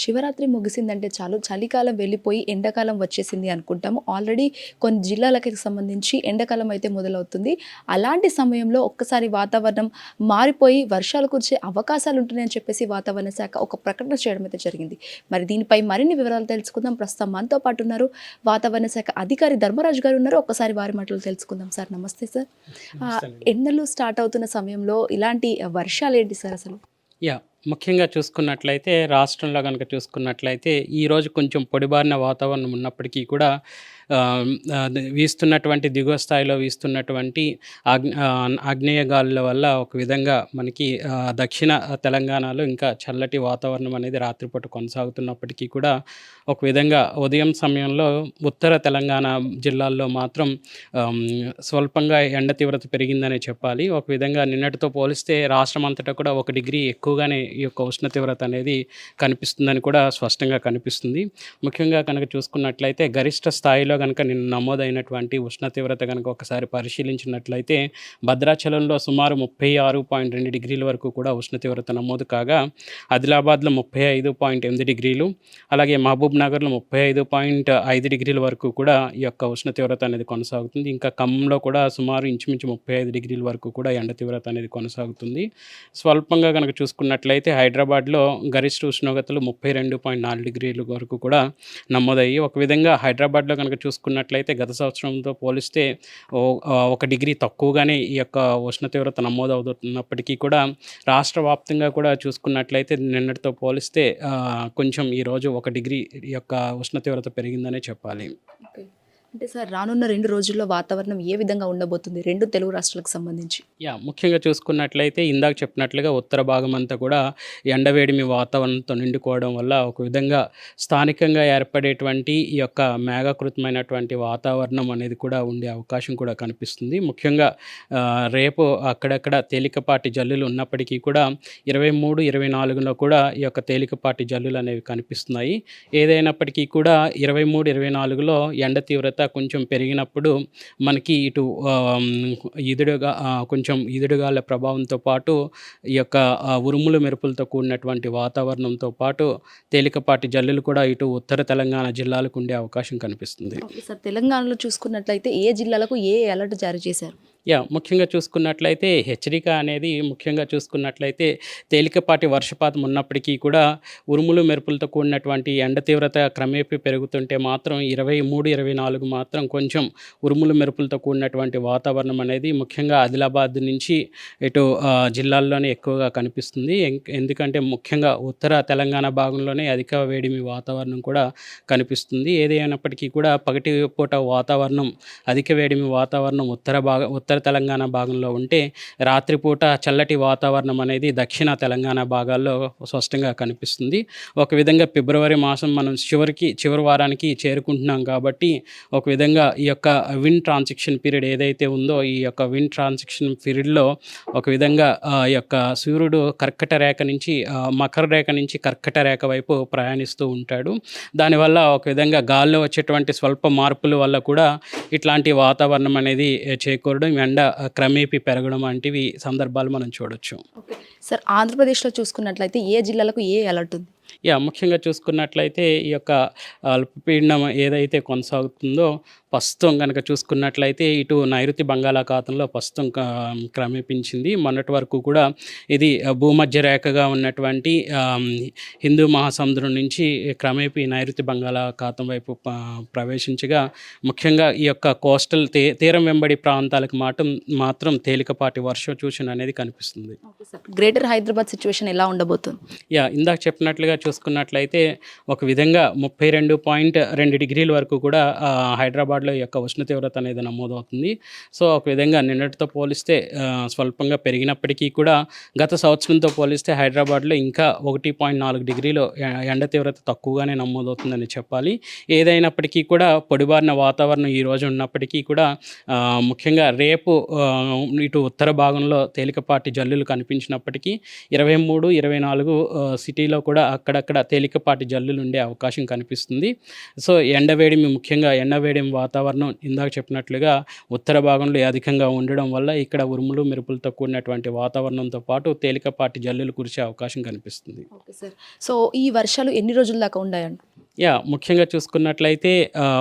శివరాత్రి ముగిసిందంటే చాలు చలికాలం వెళ్ళిపోయి ఎండాకాలం వచ్చేసింది అనుకుంటాము. ఆల్రెడీ కొన్ని జిల్లాలకి సంబంధించి ఎండాకాలం అయితే మొదలవుతుంది. అలాంటి సమయంలో ఒక్కసారి వాతావరణం మారిపోయి వర్షాలు కురిసే అవకాశాలు ఉంటున్నాయని చెప్పేసి వాతావరణ శాఖ ఒక ప్రకటన చేయడం అయితే జరిగింది. మరి దీనిపై మరిన్ని వివరాలు తెలుసుకుందాం. ప్రస్తుతం మనతో పాటు ఉన్నారు వాతావరణ శాఖ అధికారి ధర్మరాజు గారు ఉన్నారు. ఒక్కసారి వారి మాటలు తెలుసుకుందాం. సార్ నమస్తే సార్. ఎండలు స్టార్ట్ అవుతున్న సమయంలో ఇలాంటి వర్షాలు ఏంటి సార్ అసలు? ముఖ్యంగా చూసుకున్నట్లయితే రాష్ట్రంలో గనుక చూసుకున్నట్లయితే ఈరోజు కొంచెం పొడిబారిన వాతావరణం ఉన్నప్పటికీ కూడా వీస్తున్నటువంటి దిగువ స్థాయిలో వీస్తున్నటువంటి ఆగ్నేయ గాలుల వల్ల ఒక విధంగా మనకి దక్షిణ తెలంగాణలో ఇంకా చల్లటి వాతావరణం అనేది రాత్రిపూట కొనసాగుతున్నప్పటికీ కూడా ఒక విధంగా ఉదయం సమయంలో ఉత్తర తెలంగాణ జిల్లాల్లో మాత్రం స్వల్పంగా ఎండ తీవ్రత పెరిగిందనే చెప్పాలి. ఒక విధంగా నిన్నటితో పోలిస్తే రాష్ట్రం అంతటా కూడా 1 డిగ్రీ ఎక్కువగానే ఈ యొక్క ఉష్ణ తీవ్రత అనేది కనిపిస్తుందని కూడా స్పష్టంగా కనిపిస్తుంది. ముఖ్యంగా కనుక చూసుకున్నట్లయితే గరిష్ట స్థాయిలో కనుక నిన్న నమోదైనటువంటి ఉష్ణ తీవ్రత కనుక ఒకసారి పరిశీలించినట్లయితే భద్రాచలంలో సుమారు 36.2 డిగ్రీల వరకు కూడా ఉష్ణ తీవ్రత నమోదు కాగా, ఆదిలాబాద్లో 35.8 డిగ్రీలు, అలాగే మహబూబ్ నగర్లో 35.5 డిగ్రీల వరకు కూడా ఈ యొక్క ఉష్ణ తీవ్రత అనేది కొనసాగుతుంది. ఇంకా ఖమ్మంలో కూడా సుమారు ఇంచుమించు 35 డిగ్రీల వరకు కూడా ఎండ తీవ్రత అనేది కొనసాగుతుంది. స్వల్పంగా కనుక చూసుకున్నట్లయితే హైదరాబాద్లో గరిష్ట ఉష్ణోగ్రతలు 32.4 డిగ్రీల వరకు కూడా నమోదయ్యి, ఒక విధంగా హైదరాబాద్లో కనుక చూసుకున్నట్లయితే గత సంవత్సరంతో పోలిస్తే 1 డిగ్రీ తక్కువగానే ఈ యొక్క ఉష్ణ తీవ్రత నమోదవుతున్నప్పటికీ కూడా రాష్ట్ర వ్యాప్తంగా కూడా చూసుకున్నట్లయితే నిన్నటితో పోలిస్తే కొంచెం ఈరోజు 1 డిగ్రీ ఈ యొక్క ఉష్ణ తీవ్రత పెరిగిందనే చెప్పాలి. అంటే సార్ రానున్న 2 రోజుల్లో వాతావరణం ఏ విధంగా ఉండబోతుంది 2 తెలుగు రాష్ట్రాలకు సంబంధించి? ముఖ్యంగా చూసుకున్నట్లయితే ఇందాక చెప్పినట్లుగా ఉత్తర భాగం అంతా కూడా ఎండవేడిమి వాతావరణంతో నిండుకోవడం వల్ల ఒక విధంగా స్థానికంగా ఏర్పడేటువంటి ఈ యొక్క మేఘాకృతమైనటువంటి వాతావరణం అనేది కూడా ఉండే అవకాశం కూడా కనిపిస్తుంది. ముఖ్యంగా రేపు అక్కడక్కడ తేలికపాటి జల్లులు ఉన్నప్పటికీ కూడా 23, 24లో కూడా ఈ యొక్క తేలికపాటి జల్లులు అనేవి కనిపిస్తున్నాయి. ఏదైనప్పటికీ కూడా 23, 24లో ఎండ తీవ్రత కొంచెం పెరిగినప్పుడు మనకి ఇటు కొంచెం ఈదుడుగాల ప్రభావంతో పాటు ఈ యొక్క ఉరుములు మెరుపులతో కూడినటువంటి వాతావరణంతో పాటు తేలికపాటి జల్లులు కూడా ఇటు ఉత్తర తెలంగాణ జిల్లాలకు ఉండే అవకాశం కనిపిస్తుంది. సార్ తెలంగాణలో చూసుకున్నట్లయితే ఏ జిల్లాలకు ఏ అలర్ట్ జారీ చేశారు? ముఖ్యంగా చూసుకున్నట్లయితే హెచ్చరిక అనేది ముఖ్యంగా చూసుకున్నట్లయితే తేలికపాటి వర్షపాతం ఉన్నప్పటికీ కూడా ఉరుములు మెరుపులతో కూడినటువంటి ఎండ తీవ్రత క్రమేపీ పెరుగుతుంటే మాత్రం 23, 24 మాత్రం కొంచెం ఉరుములు మెరుపులతో కూడినటువంటి వాతావరణం అనేది ముఖ్యంగా ఆదిలాబాద్ నుంచి ఇటు జిల్లాల్లోనే ఎక్కువగా కనిపిస్తుంది. ఎందుకంటే ముఖ్యంగా ఉత్తర తెలంగాణ భాగంలోనే అధిక వేడిమి వాతావరణం కూడా కనిపిస్తుంది. ఏదైనప్పటికీ కూడా పగటి పూట వాతావరణం అధిక వేడిమి వాతావరణం ఉత్తర తెలంగాణ భాగంలో ఉంటే రాత్రిపూట చల్లటి వాతావరణం అనేది దక్షిణ తెలంగాణ భాగాల్లో స్పష్టంగా కనిపిస్తుంది. ఒక విధంగా ఫిబ్రవరి మాసం మనం చివరి వారానికి చేరుకుంటున్నాం కాబట్టి ఒక విధంగా ఈ యొక్క విండ్ ట్రాన్సిషన్ పీరియడ్ ఏదైతే ఉందో ఈ యొక్క విండ్ ట్రాన్సిషన్ పీరియడ్లో ఒక విధంగా ఈ యొక్క సూర్యుడు కర్కట రేఖ నుంచి మకర రేఖ నుంచి కర్కట రేఖ వైపు ప్రయాణిస్తూ ఉంటాడు. దానివల్ల ఒక విధంగా గాల్లో వచ్చేటువంటి స్వల్ప మార్పుల వల్ల కూడా ఇట్లాంటి వాతావరణం అనేది చేకూరడం, ఎండ క్రమేపీ పెరగడం వంటివి సందర్భాలు మనం చూడొచ్చు. సార్ ఆంధ్రప్రదేశ్లో చూసుకున్నట్లయితే ఏ జిల్లాలకు ఏ అలర్ట్ ఉంది? ముఖ్యంగా చూసుకున్నట్లయితే ఈ యొక్క అల్పపీడనం ఏదైతే కొనసాగుతుందో ప్రస్తుతం కనుక చూసుకున్నట్లయితే ఇటు నైరుతి బంగాళాఖాతంలో ప్రస్తుతం క్రమేపించింది. మొన్నటి వరకు కూడా ఇది భూమధ్య రేఖగా ఉన్నటువంటి హిందూ మహాసముద్రం నుంచి క్రమేపీ నైరుతి బంగాళాఖాతం వైపు ప్రవేశించగా ముఖ్యంగా ఈ యొక్క కోస్టల్ తీరం వెంబడి ప్రాంతాలకు మాత్రం తేలికపాటి వర్ష సూచన అనేది కనిపిస్తుంది. గ్రేటర్ హైదరాబాద్ సిచ్యువేషన్ ఎలా ఉండబోతుంది? ఇందాక చెప్పినట్లుగా చూసుకున్నట్లయితే ఒక విధంగా 32.2 డిగ్రీల వరకు కూడా హైదరాబాద్లో ఈ యొక్క ఉష్ణ తీవ్రత అనేది నమోదవుతుంది. సో ఒక విధంగా నిన్నటితో పోలిస్తే స్వల్పంగా పెరిగినప్పటికీ కూడా గత సంవత్సరంతో పోలిస్తే హైదరాబాద్లో ఇంకా 1.4 డిగ్రీలు ఎండ తీవ్రత తక్కువగానే నమోదవుతుందని చెప్పాలి. ఏదైనప్పటికీ కూడా పొడిబారిన వాతావరణం ఈరోజు ఉన్నప్పటికీ కూడా ముఖ్యంగా రేపు ఇటు ఉత్తర భాగంలో తేలికపాటి జల్లులు కనిపించినప్పటికీ 23, 24 సిటీలో కూడా అక్కడక్కడ తేలికపాటి జల్లులు ఉండే అవకాశం కనిపిస్తుంది. సో ఎండవేడిమి ముఖ్యంగా ఎండవేడిమి వాతావరణం ఇందాక చెప్పినట్లుగా ఉత్తర భాగంలో అధికంగా ఉండడం వల్ల ఇక్కడ ఉరుములు మెరుపులతో కూడినటువంటి వాతావరణంతో పాటు తేలికపాటి జల్లులు కురిసే అవకాశం కనిపిస్తుంది. Okay sir. సో ఈ వర్షాలు ఎన్ని రోజుల దాకా ఉన్నాయండి? ముఖ్యంగా చూసుకున్నట్లయితే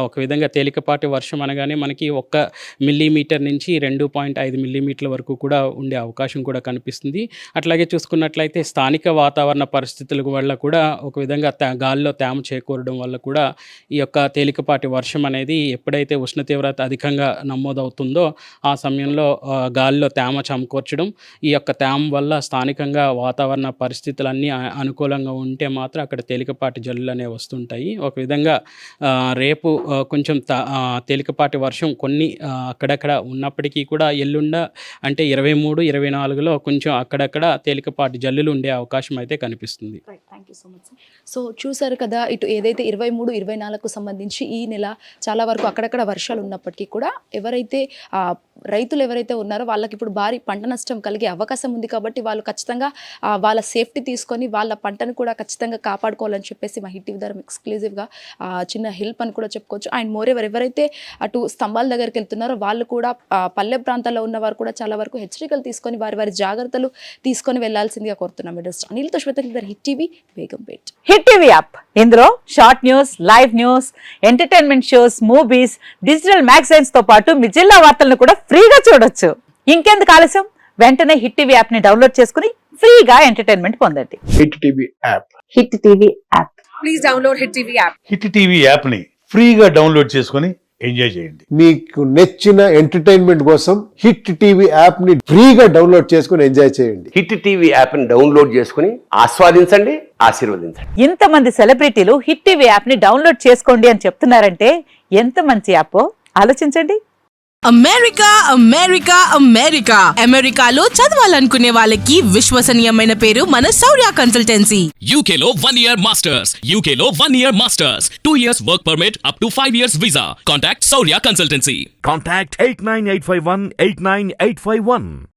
ఒక విధంగా తేలికపాటి వర్షం అనగానే మనకి 1 మిల్లీమీటర్ నుంచి 2.5 మిల్లీమీటర్ల వరకు కూడా ఉండే అవకాశం కూడా కనిపిస్తుంది. అట్లాగే చూసుకున్నట్లయితే స్థానిక వాతావరణ పరిస్థితుల వల్ల కూడా ఒక విధంగా గాలిలో తేమ చేకూరడం వల్ల కూడా ఈ యొక్క తేలికపాటి వర్షం అనేది ఎప్పుడైతే ఉష్ణ తీవ్రత అధికంగా నమోదవుతుందో ఆ సమయంలో గాలిలో తేమ సమకూర్చడం, ఈ యొక్క తేమ వల్ల స్థానికంగా వాతావరణ పరిస్థితులన్నీ అనుకూలంగా ఉంటే మాత్రం అక్కడ తేలికపాటి జల్లులు అనేవి వస్తుంటాయి. ఒక విధంగా రేపు కొంచెం తేలికపాటి వర్షం కొన్ని అక్కడక్కడ ఉన్నప్పటికీ కూడా ఎల్లుండ అంటే 23, 24లో కొంచెం అక్కడక్కడ తేలికపాటి జల్లులు ఉండే అవకాశం అయితే కనిపిస్తుంది. Thank you so much sir. So చూసారు కదా, ఇటు ఏదైతే 23, 24కు సంబంధించి ఈ నెల చాలా వరకు అక్కడక్కడ వర్షాలు ఉన్నప్పటికీ కూడా ఎవరైతే రైతులు ఎవరైతే ఉన్నారో వాళ్ళకి ఇప్పుడు భారీ పంట నష్టం కలిగే అవకాశం ఉంది. కాబట్టి వాళ్ళు ఖచ్చితంగా వాళ్ళ సేఫ్టీ తీసుకొని వాళ్ళ పంటను కూడా ఖచ్చితంగా కాపాడుకోవాలని చెప్పేసి మా హిట్ టీవీ ద్వారా ఎక్స్క్లూజివ్గా చిన్న హెల్ప్ అని కూడా చెప్పుకోవచ్చు. అండ్ మోరెవర్ ఎవరైతే అటు స్తంభాల దగ్గరికి వెళ్తున్నారో వాళ్ళు కూడా పల్లె ప్రాంతాల్లో ఉన్నవారు కూడా చాలా వరకు హెచ్చరికలు తీసుకొని వారి జాగ్రత్తలు తీసుకొని వెళ్లాల్సిందిగా కోరుతున్నాం. అనిల్తో Shweta, hit TV, Begumpet. Hit TV app ఇందులో short news, live news, entertainment shows, movies, digital magazines తో పాటు మీ జిల్లా వార్తలను కూడా ఫ్రీగా చూడొచ్చు. ఇంకెందుకు ఆలస్యం, వెంటనే హిట్ టీవీ యాప్ ని డౌన్లోడ్ చేసుకుని ఫ్రీగా ఎంటర్టైన్మెంట్ పొందండి. Hit TV app. Hit TV app. Please download hit TV app. Hit TV app ని ఫ్రీగా డౌన్లోడ్ చేసుకొని ఎంజాయ్ చేయండి. మీకు నచ్చిన ఎంటర్టైన్మెంట్ కోసం హిట్ టీవీ యాప్ ని ఫ్రీగా డౌన్లోడ్ చేసుకొని ఎంజాయ్ చేయండి. హిట్ టీవీ యాప్ ని డౌన్లోడ్ చేసుకుని ఆస్వాదించండి, ఆశీర్వదించండి. ఇంతమంది సెలబ్రిటీలు హిట్ టీవీ యాప్ ని డౌన్లోడ్ చేసుకోండి అని చెప్తున్నారంటే ఎంత మంచి యాప్ ఆలోచించండి. అమెరికా అమెరికా అమెరికా అమెరికాలో చదవాలనుకునే వాళ్ళకి విశ్వసనీయమైన పేరు మన శౌర్య కన్సల్టెన్సీ. UK లో 1 year masters. UK లో 1 year masters. 2 years work permit up to 5 years visa. Contact Saurya Consultancy. Contact 89851 89851.